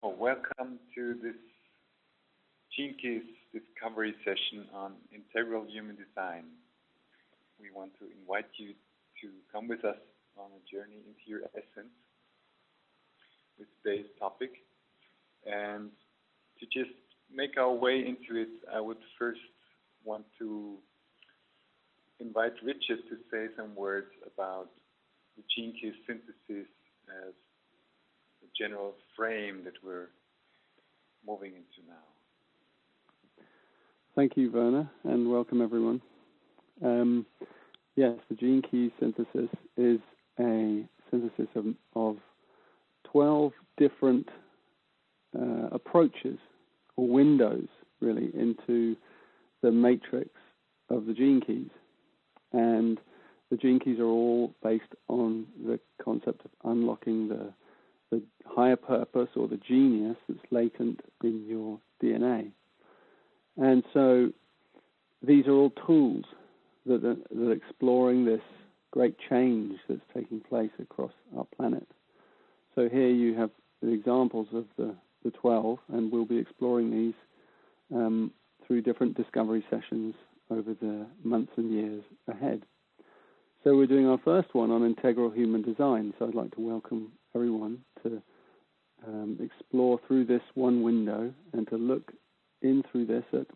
Welcome to this Gene Keys Discovery session on Integral Human Design. We want to invite you to come with us on a journey into your essence with today's topic. And to just make our way into it, I would first want to invite Richard to say some words about the Gene Keys synthesis as the general frame that we're moving into now. Thank you, Werner, and welcome everyone. Yes, the Gene Keys synthesis is a synthesis of 12 different approaches or windows, really, into the matrix of the Gene Keys. And the Gene Keys are all based on the concept of unlocking the higher purpose or the genius that's latent in your DNA. And so these are all tools that are exploring this great change that's taking place across our planet. So here you have the examples of the 12, and we'll be exploring these through different discovery sessions over the months and years ahead. So we're doing our first one on integral human design. So I'd like to welcome everyone to explore through this one window and to look in through this at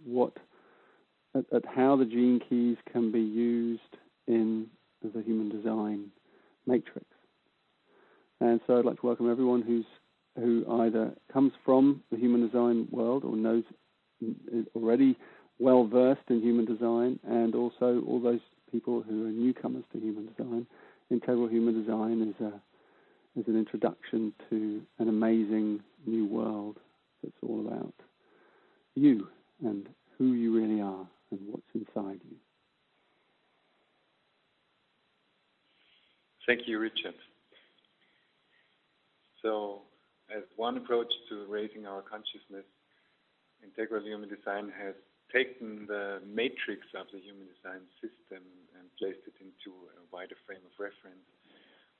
how the Gene Keys can be used in the human design matrix. And so I'd like to welcome everyone who either comes from the human design world or is already well versed in human design, and also all those people who are newcomers to human design. Integral human design is an introduction to an amazing new world that's all about you and who you really are and what's inside you. Thank you, Richard. So, as one approach to raising our consciousness, Integral Human Design has taken the matrix of the human design system and placed it into a wider frame of reference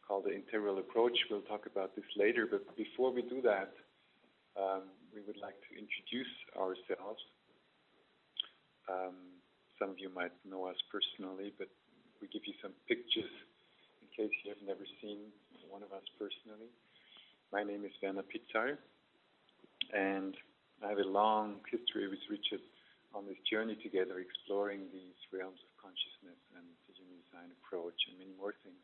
called the integral approach. We'll talk about this later, but before we do that, we would like to introduce ourselves. Some of you might know us personally, but we give you some pictures in case you have never seen one of us personally. My name is Werner Pitzal, and I have a long history with Richard on this journey together, exploring these realms of consciousness and the human design approach and many more things.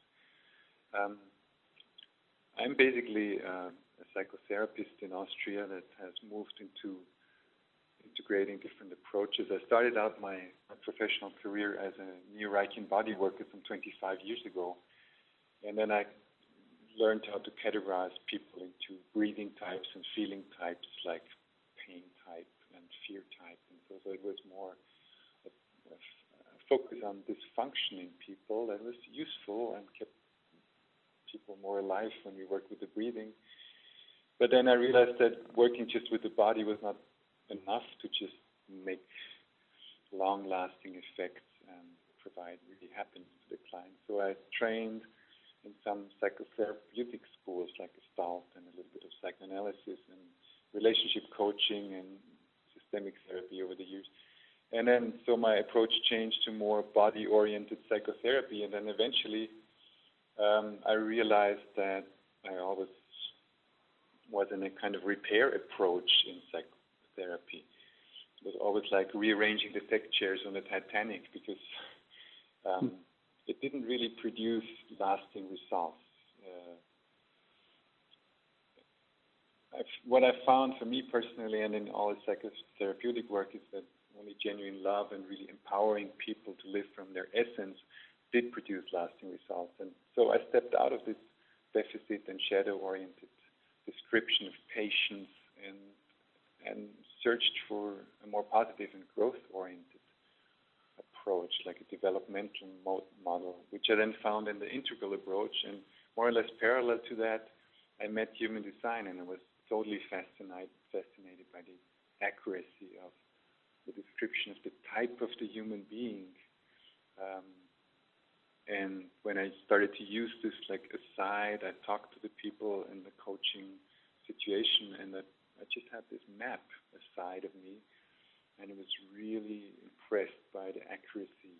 I'm basically a psychotherapist in Austria that has moved into integrating different approaches. I started out my professional career as a Neo-Reichian body worker some 25 years ago, and then I learned how to categorize people into breathing types and feeling types, like pain type and fear type, and so it was more a focus on dysfunctioning people that was useful and kept people more alive when we worked with the breathing. But then I realized that working just with the body was not enough to just make long-lasting effects and provide really happiness to the client. So I trained in some psychotherapeutic schools like Gestalt and a little bit of psychoanalysis and relationship coaching and systemic therapy over the years. And then so my approach changed to more body-oriented psychotherapy, and then eventually I realized that I always was in a kind of repair approach in psychotherapy. It was always like rearranging the deck chairs on the Titanic, because it didn't really produce lasting results. What I found for me personally and in all the psychotherapeutic work is that only genuine love and really empowering people to live from their essence did produce lasting results. And so I stepped out of this deficit and shadow-oriented description of patience and searched for a more positive and growth-oriented approach, like a developmental model, which I then found in the integral approach. And more or less parallel to that, I met human design, and I was totally fascinated by the accuracy of the description of the type of the human being. And when I started to use this like aside, I talked to the people in the coaching situation, and that I map a side of me, and I was really impressed by the accuracy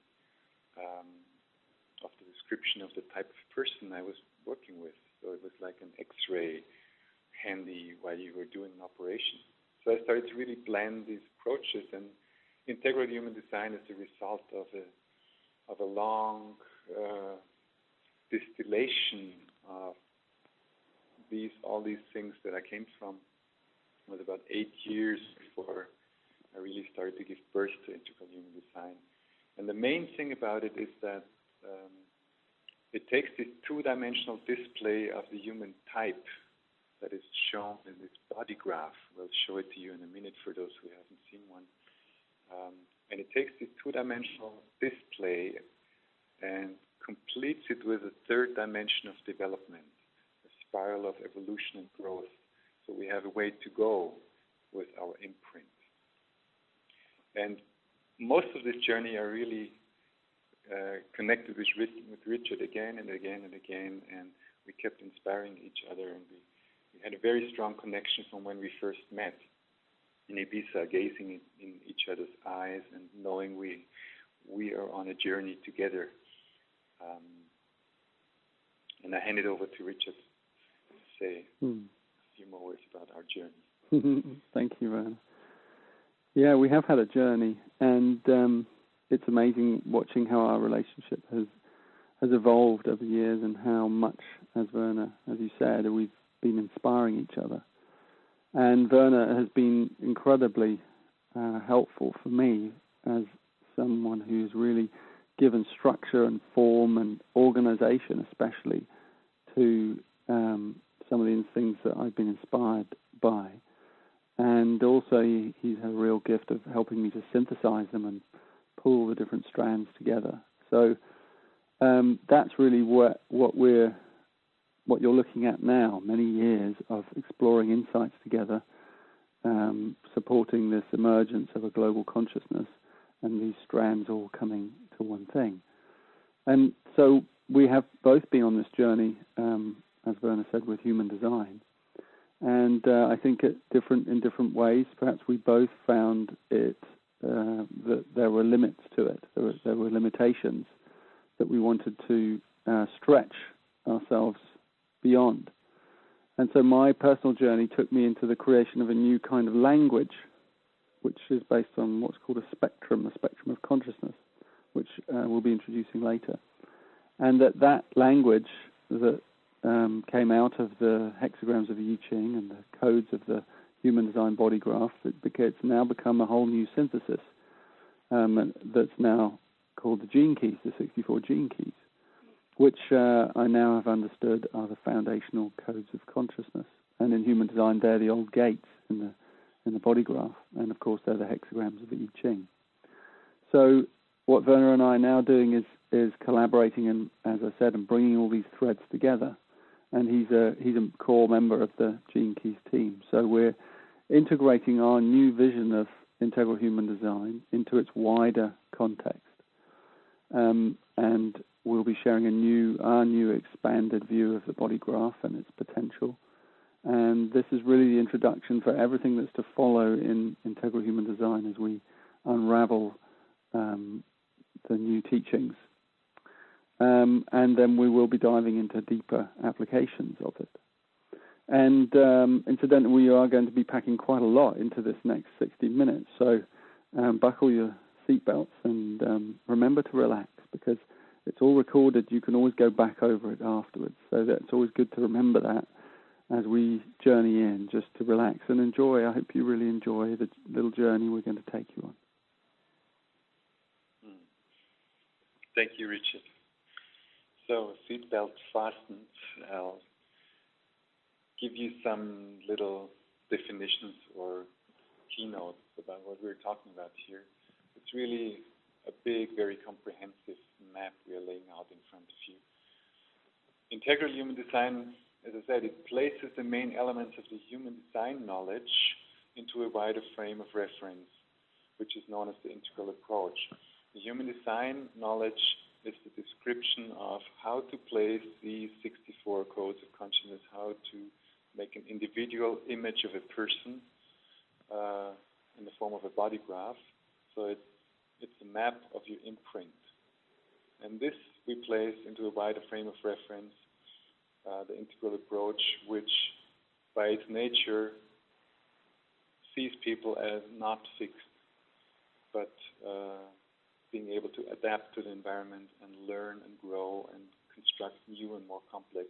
of the description of the type of person I was working with. So it was like an X-ray handy while you were doing an operation. So I started to really blend these approaches, and integral human design is the result of a long distillation of all these things that I came from. It was about 8 years before I really started to give birth to integral human design. And the main thing about it is that it takes this two-dimensional display of the human type that is shown in this body graph. We'll show it to you in a minute for those who haven't seen one. And it takes this two-dimensional display and completes it with a third dimension of development, a spiral of evolution and growth. So we have a way to go with our imprint. And most of this journey are really connected with Richard again and again and again, and we kept inspiring each other, and we had a very strong connection from when we first met in Ibiza, gazing in each other's eyes and knowing we are on a journey together. And I hand it over to Richard to say a few more words about our journey. Thank you, Werner. Yeah, we have had a journey, and it's amazing watching how our relationship has evolved over the years, and how much, as Werner, as you said, we've been inspiring each other. And Werner has been incredibly helpful for me as someone who's really given structure and form and organization, especially, to some of the things that I've been inspired by. And also he's had a real gift of helping me to synthesize them and pull the different strands together. So that's really what you're looking at now, many years of exploring insights together, supporting this emergence of a global consciousness, and these strands all coming to one thing. And so we have both been on this journey, as Werner said, with human design. And I think in different ways, perhaps we both found it that there were limits to it. There were limitations that we wanted to stretch ourselves beyond. And so my personal journey took me into the creation of a new kind of language, which is based on what's called a spectrum of consciousness, which we'll be introducing later. And that language that came out of the hexagrams of the I Ching and the codes of the human design body graph, it's now become a whole new synthesis that's now called the gene keys, the 64 gene keys, which I now have understood are the foundational codes of consciousness. And in human design, they're the old gates in the body graph, and of course they're the hexagrams of the I Ching. So what Werner and I are now doing is collaborating, and as I said, and bringing all these threads together. And he's a core member of the Gene Keys team. So we're integrating our new vision of integral human design into its wider context. And we'll be sharing our new expanded view of the body graph and its potential. And this is really the introduction for everything that's to follow in integral human design as we unravel the new teachings. And then we will be diving into deeper applications of it. And incidentally, we are going to be packing quite a lot into this next 60 minutes. So buckle your seatbelts and remember to relax, because it's all recorded. You can always go back over it afterwards. So that's always good to remember that as we journey in, just to relax and enjoy. I hope you really enjoy the little journey we're going to take you on. Thank you, Richard. So, seatbelt fastened. I'll give you some little definitions or keynotes about what we're talking about here. It's really a big, very comprehensive map we are laying out in front of you. Integral human design, as I said, it places the main elements of the human design knowledge into a wider frame of reference, which is known as the integral approach. The human design knowledge is the description of how to place these 64 codes of consciousness, how to make an individual image of a person, in the form of a body graph. So it's a map of your imprint. And this we place into a wider frame of reference, the integral approach, which by its nature sees people as not fixed, but being able to adapt to the environment and learn and grow and construct new and more complex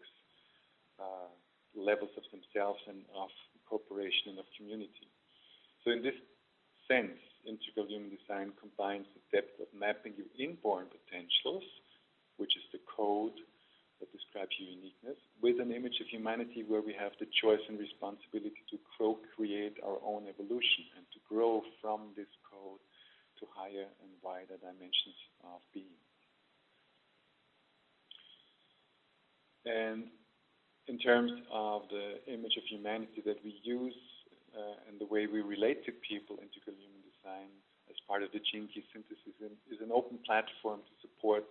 levels of themselves and of cooperation and of community. So in this sense, integral human design combines the depth of mapping your inborn potentials, which is the code that describes your uniqueness, with an image of humanity where we have the choice and responsibility to co-create our own evolution and to grow from this code to higher and wider dimensions of being. And in terms of the image of humanity that we use and the way we relate to people, integral human design, as part of the gene key synthesis, is an open platform to support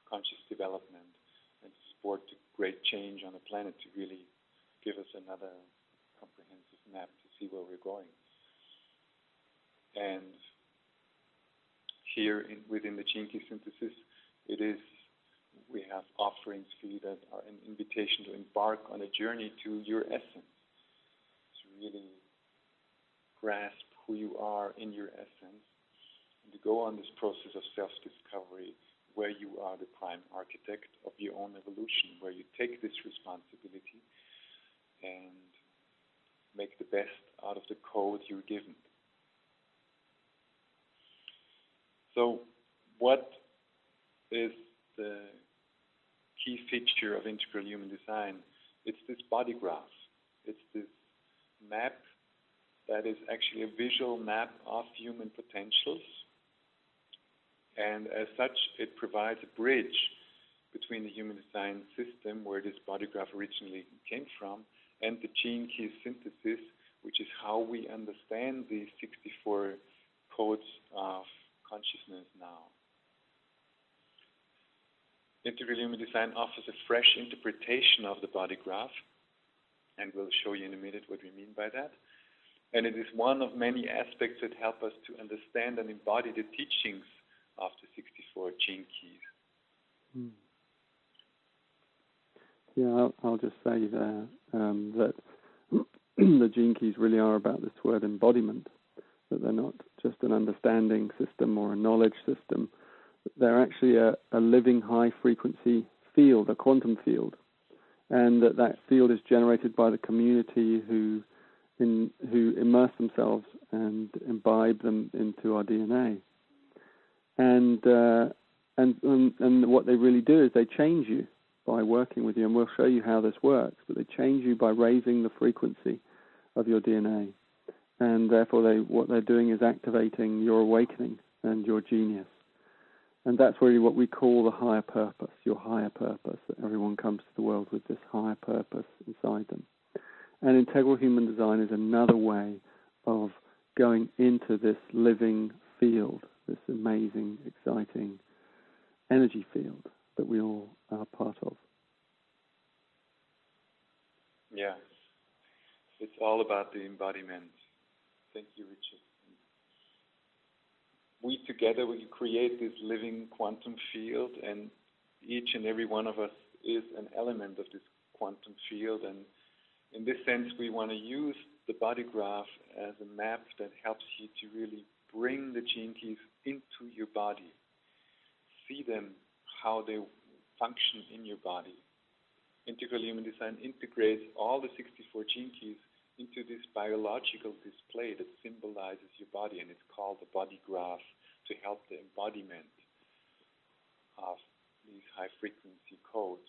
conscious development and to support the great change on the planet, to really give us another comprehensive map to see where we're going. And here within the gene key synthesis, we have offerings for you that are an invitation to embark on a journey to your essence, to really grasp who you are in your essence, and to go on this process of self-discovery where you are the prime architect of your own evolution, where you take this responsibility and make the best out of the code you're given. So what is the key feature of integral human design? It's this body graph. It's this map that is actually a visual map of human potentials. And as such, it provides a bridge between the human design system, where this body graph originally came from, and the gene key synthesis, which is how we understand these 64 codes of consciousness now. Integral human design offers a fresh interpretation of the body graph, and we'll show you in a minute what we mean by that. And it is one of many aspects that help us to understand and embody the teachings of the 64 gene keys. Yeah, I'll just say there that the gene keys really are about this word embodiment, that they're not just an understanding system or a knowledge system. They're actually a living high-frequency field, a quantum field, and that field is generated by the community who immerse themselves and imbibe them into our DNA. And what they really do is they change you by working with you, and we'll show you how this works, but they change you by raising the frequency of your DNA. And therefore, what they're doing is activating your awakening and your genius. And that's really what we call the higher purpose, your higher purpose, that everyone comes to the world with this higher purpose inside them. And integral human design is another way of going into this living field, this amazing, exciting energy field that we all are part of. Yeah, it's all about the embodiment. Thank you, Richard. We together, we create this living quantum field, and each and every one of us is an element of this quantum field. And in this sense, we want to use the body graph as a map that helps you to really bring the gene keys into your body. See them, how they function in your body. Integral human design integrates all the 64 gene keys into this biological display that symbolizes your body, and it's called the body graph, to help the embodiment of these high-frequency codes.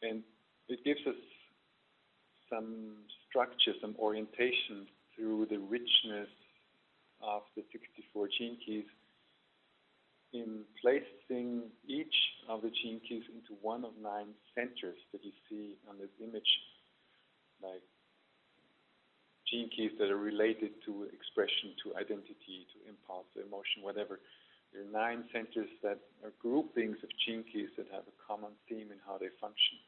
And it gives us some structure, some orientation through the richness of the 64 gene keys in placing each of the gene keys into one of 9 centers that you see on this image, like gene keys that are related to expression, to identity, to impulse, to emotion, whatever. There are 9 centers that are groupings of gene keys that have a common theme in how they function.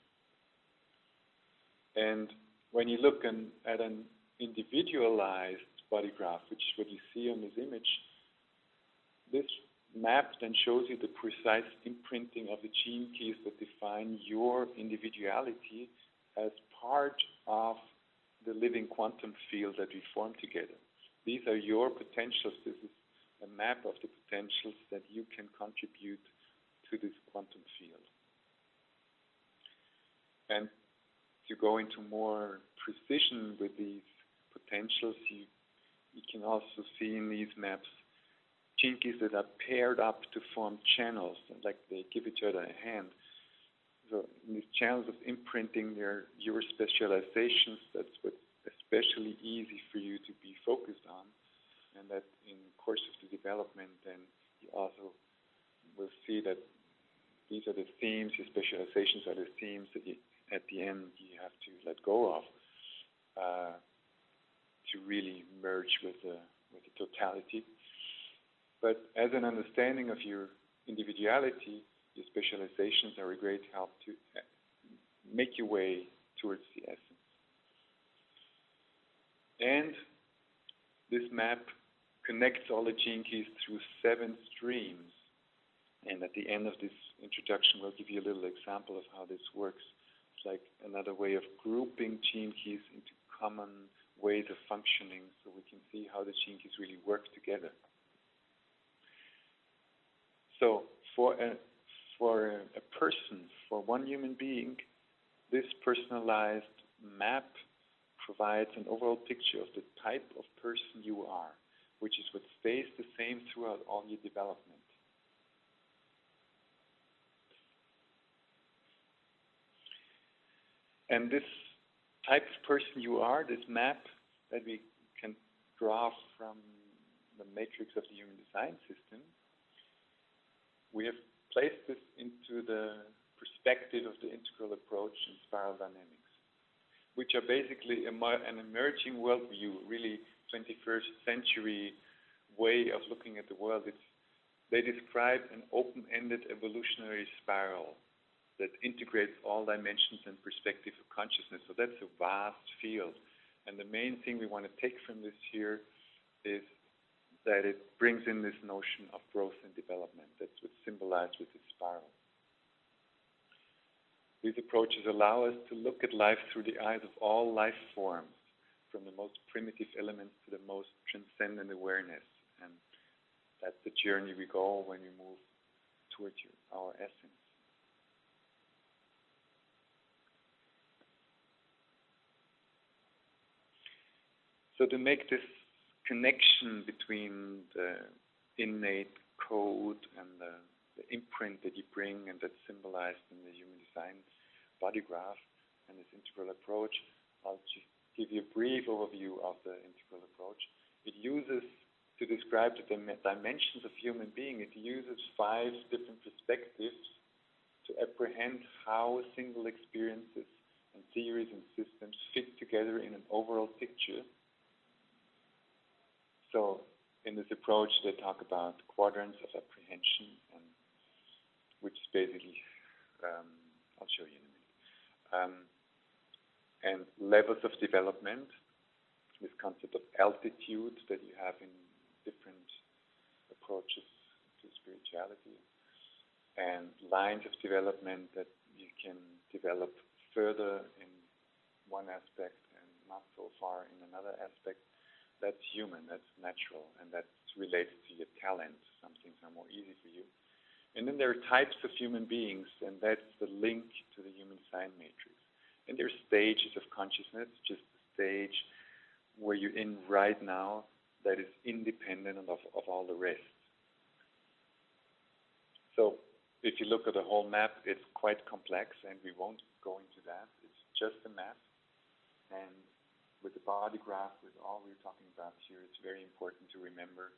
And when you look at an individualized body graph, which is what you see on this image, this map then shows you the precise imprinting of the gene keys that define your individuality as part of the living quantum field that we form together. These are your potentials. This is a map of the potentials that you can contribute to this quantum field. And to go into more precision with these potentials, you can also see in these maps gene keys that are paired up to form channels, like they give each other a hand. So in these channels of imprinting, they're your specializations. That's what's especially easy for you to be focused on, and that in the course of the development, then you also will see that these are the themes, your specializations are the themes that at the end you have to let go of to really merge with the totality. But as an understanding of your individuality, your specializations are a great help to make your way towards the essence. And this map connects all the gene keys through 7 streams. And at the end of this introduction, we'll give you a little example of how this works. It's like another way of grouping gene keys into common ways of functioning, so we can see how the gene keys really work together. So for a person, for one human being, this personalized map provides an overall picture of the type of person you are, which is what stays the same throughout all your development. And this type of person you are, this map that we can draw from the matrix of the human design system, we have placed this into the perspective of the integral approach in spiral dynamics, which are basically an emerging worldview, really 21st century way of looking at the world. They describe an open-ended evolutionary spiral that integrates all dimensions and perspective of consciousness. So that's a vast field. And the main thing we want to take from this here is that it brings in this notion of growth and development. That's what's symbolized with this spiral. These approaches allow us to look at life through the eyes of all life forms, from the most primitive elements to the most transcendent awareness. And that's the journey we go when we move towards our essence. So to make this connection between the innate code and the imprint that you bring and that's symbolized in the human design body graph and this integral approach, I'll just give you a brief overview of the integral approach. It uses, to describe the dimensions of human being, it uses 5 different perspectives to apprehend how single experiences and theories and systems fit together in an overall picture. So in this approach, they talk about quadrants of apprehension, and which is basically, I'll show you in a minute, and levels of development, this concept of altitude that you have in different approaches to spirituality, and lines of development that you can develop further in one aspect and not so far in another aspect. That's human, that's natural, and that's related to your talent. Some things are more easy for you. And then there are types of human beings, and that's the link to the human design matrix. And there are stages of consciousness, just the stage where you're in right now that is independent of all the rest. So if you look at the whole map, it's quite complex, and we won't go into that. It's just a map. And with the body graph, with all we're talking about here, it's very important to remember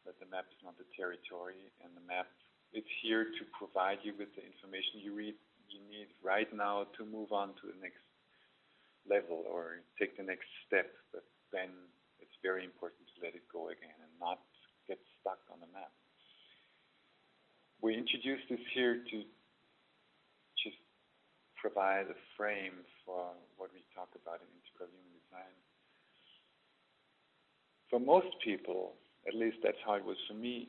that the map is not the territory, and the map is here to provide you with the information you need right now to move on to the next level or take the next step. But then it's very important to let it go again and not get stuck on the map. We introduced this here to just provide a frame for what we talk about in integral human design. for most people, at least that's how it was for me,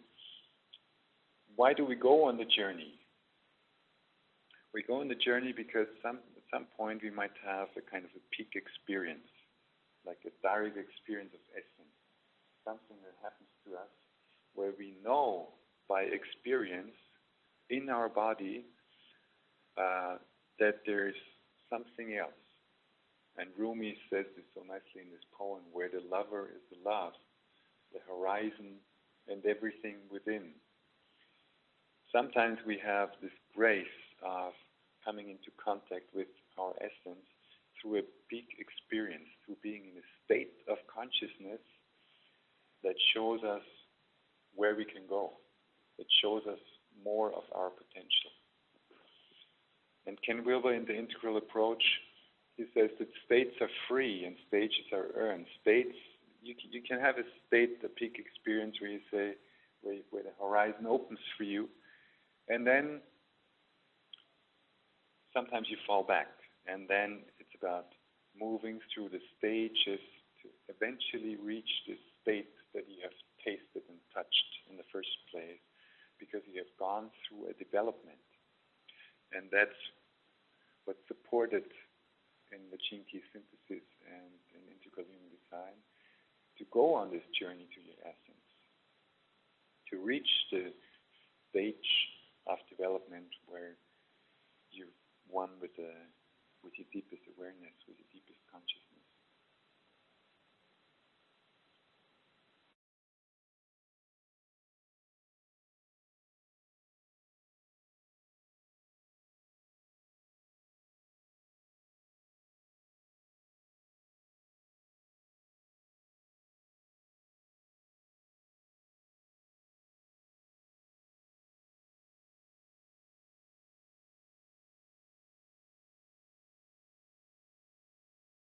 why do we go on the journey? We go on the journey because at some point we might have a kind of a peak experience, like a direct experience of essence, something that happens to us where we know by experience in our body that there's something else. And Rumi says this so nicely in this poem, where the lover is the love, the horizon and everything within. Sometimes we have this grace of coming into contact with our essence through a peak experience, through being in a state of consciousness that shows us where we can go, that shows us more of our potential. And Ken Wilber, in the integral approach, he says that states are free and stages are earned. States, you can have a state, a peak experience where you say, where the horizon opens for you, and then sometimes you fall back, and then it's about moving through the stages to eventually reach this state that you have tasted and touched in the first place, because you have gone through a development. And that's what's supported in the gene key synthesis and in integral human design, to go on this journey to your essence, to reach the stage of development where you're one with your deepest awareness, with your deepest consciousness.